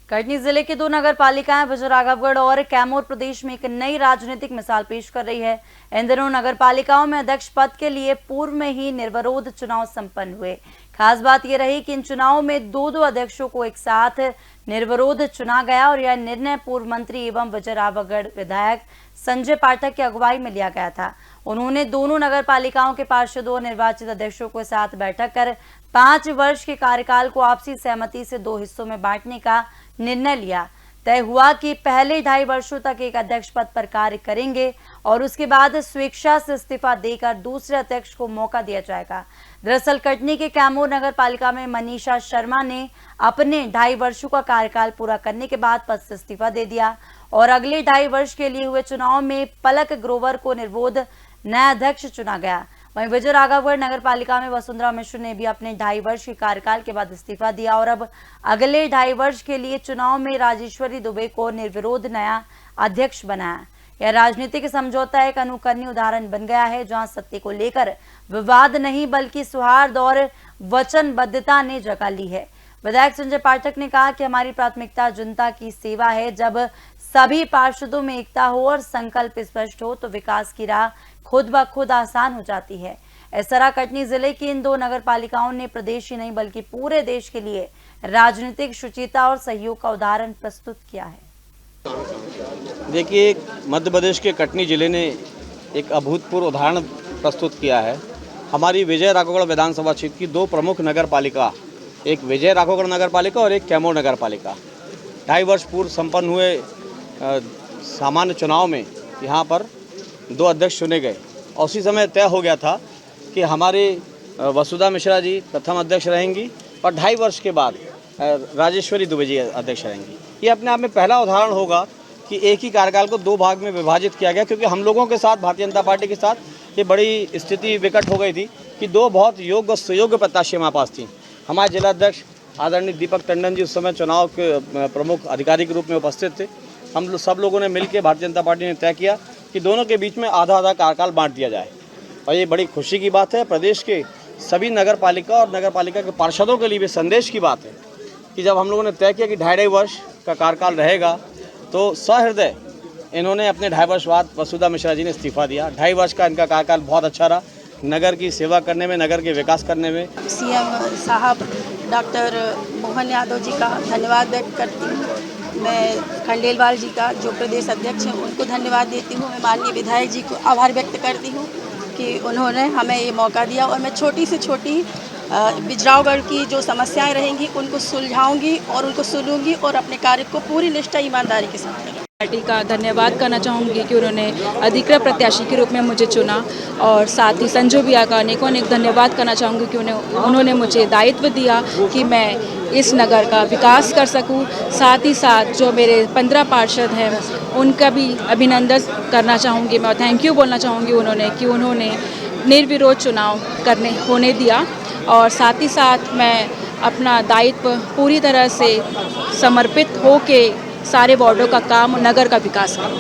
कटनी जिले की दो नगर पालिकाएं विजयराघवगढ़ और कैमूर प्रदेश में एक नई राजनीतिक मिसाल पेश कर रही है। इन दिनों नगर पालिकाओं में अध्यक्ष पद के लिए पूर्व में ही निर्विरोध चुनाव संपन्न हुए। खास बात यह रही कि इन चुनावों में दो अध्यक्षों को एक साथ निर्विरोध चुना गया और यह निर्णय पूर्व मंत्री एवं विजयराघवगढ़ विधायक संजय पाठक की अगुवाई में लिया गया था। उन्होंने दोनों नगर पालिकाओं के पार्षदों और निर्वाचित अध्यक्षों के साथ बैठक कर 5 वर्ष के कार्यकाल को आपसी सहमति से 2 हिस्सों में बांटने का निर्णय लिया। तय हुआ कि पहले 2.5 वर्षों तक एक अध्यक्ष पद पर कार्य करेंगे और उसके बाद स्वेच्छा से इस्तीफा देकर दूसरे अध्यक्ष को मौका दिया जाएगा। दरअसल कटनी के कैमूर नगर पालिका में मनीषा शर्मा ने अपने 2.5 वर्षों का कार्यकाल पूरा करने के बाद पद से इस्तीफा दे दिया और अगले 2.5 वर्ष के लिए हुए चुनाव में पलक ग्रोवर को निर्विरोध नया अध्यक्ष चुना गया। वहीं विजयराघवगढ़ नगर पालिका में वसुंधरा मिश्र ने भी अपने 2.5 वर्ष के कार्यकाल के बाद इस्तीफा दिया और अब अगले 2.5 वर्ष के लिए चुनाव में राजेश्वरी दुबे को निर्विरोध नया अध्यक्ष बनाया। यह राजनीतिक समझौता एक अनुकरणीय उदाहरण बन गया है, जहां सत्य को लेकर विवाद नहीं बल्कि सौहार्द और वचनबद्धता ने जगह ली है। विधायक संजय पाठक ने कहा कि हमारी प्राथमिकता जनता की सेवा है। जब सभी पार्षदों में एकता हो और संकल्प स्पष्ट हो तो विकास की राह खुद ब खुद आसान हो जाती है। इस तरह कटनी जिले की इन 2 नगर पालिकाओं ने प्रदेश ही नहीं बल्कि पूरे देश के लिए राजनीतिक शुचिता और सहयोग का उदाहरण प्रस्तुत किया है। देखिए, मध्य प्रदेश के कटनी जिले ने एक अभूतपूर्व उदाहरण प्रस्तुत किया है। हमारी विजयराघवगढ़ विधानसभा क्षेत्र की 2 प्रमुख नगर पालिका, एक विजयराघवगढ़ नगर पालिका और एक कैमूर नगर पालिका, 2.5 वर्ष पूर्व संपन्न हुए सामान्य चुनाव में यहाँ पर 2 अध्यक्ष चुने गए और उसी समय तय हो गया था कि हमारे वसुधा मिश्रा जी प्रथम अध्यक्ष रहेंगी और 2.5 वर्ष के बाद राजेश्वरी दुबे जी अध्यक्ष रहेंगी। ये अपने आप में पहला उदाहरण होगा कि एक ही कार्यकाल को 2 भाग में विभाजित किया गया, क्योंकि हम लोगों के साथ, भारतीय जनता पार्टी के साथ ये बड़ी स्थिति विकट हो गई थी कि 2 बहुत योग्य और सुयोग्य प्रत्याशी हमारे पास थी। हमारे जिलाध्यक्ष आदरणीय दीपक टंडन जी उस समय चुनाव के प्रमुख अधिकारी के रूप में उपस्थित थे। हम सब लोगों ने मिलकर भारतीय जनता पार्टी ने तय किया कि दोनों के बीच में आधा कार्यकाल बांट दिया जाए और ये बड़ी खुशी की बात है। प्रदेश के सभी नगर पालिका और नगर पालिका के पार्षदों के लिए भी संदेश की बात है कि जब हम लोगों ने तय किया कि 2.5 वर्ष का कार्यकाल रहेगा तो सहृदय इन्होंने अपने 2.5 वर्ष बाद वसुधा मिश्रा जी ने इस्तीफा दिया। 2.5 वर्ष का इनका कार्यकाल बहुत अच्छा रहा, नगर की सेवा करने में, नगर के विकास करने में। सीएम साहब डॉक्टर मोहन यादव जी का धन्यवाद व्यक्त करती हूँ। मैं खंडेलवाल जी का जो प्रदेश अध्यक्ष हैं उनको धन्यवाद देती हूँ। मैं माननीय विधायक जी को आभार व्यक्त करती हूँ कि उन्होंने हमें ये मौका दिया और मैं छोटी से छोटी विजयराघवगढ़ की जो समस्याएं रहेंगी उनको सुलझाऊंगी और उनको सुनूंगी और अपने कार्य को पूरी निष्ठा ईमानदारी के साथ करूँगी। पार्टी का धन्यवाद करना चाहूँगी कि उन्होंने अधिकृत प्रत्याशी के रूप में मुझे चुना और साथ ही संजू भैया का अनेक धन्यवाद करना चाहूँगी कि उन्होंने मुझे दायित्व दिया कि मैं इस नगर का विकास कर सकूँ। साथ ही साथ जो मेरे 15 पार्षद हैं उनका भी अभिनंदन करना चाहूँगी मैं और थैंक यू बोलना चाहूँगी उन्होंने निर्विरोध चुनाव होने दिया और साथ ही साथ मैं अपना दायित्व पूरी तरह से समर्पित होके सारे वार्डों का काम और नगर का विकास करूँ।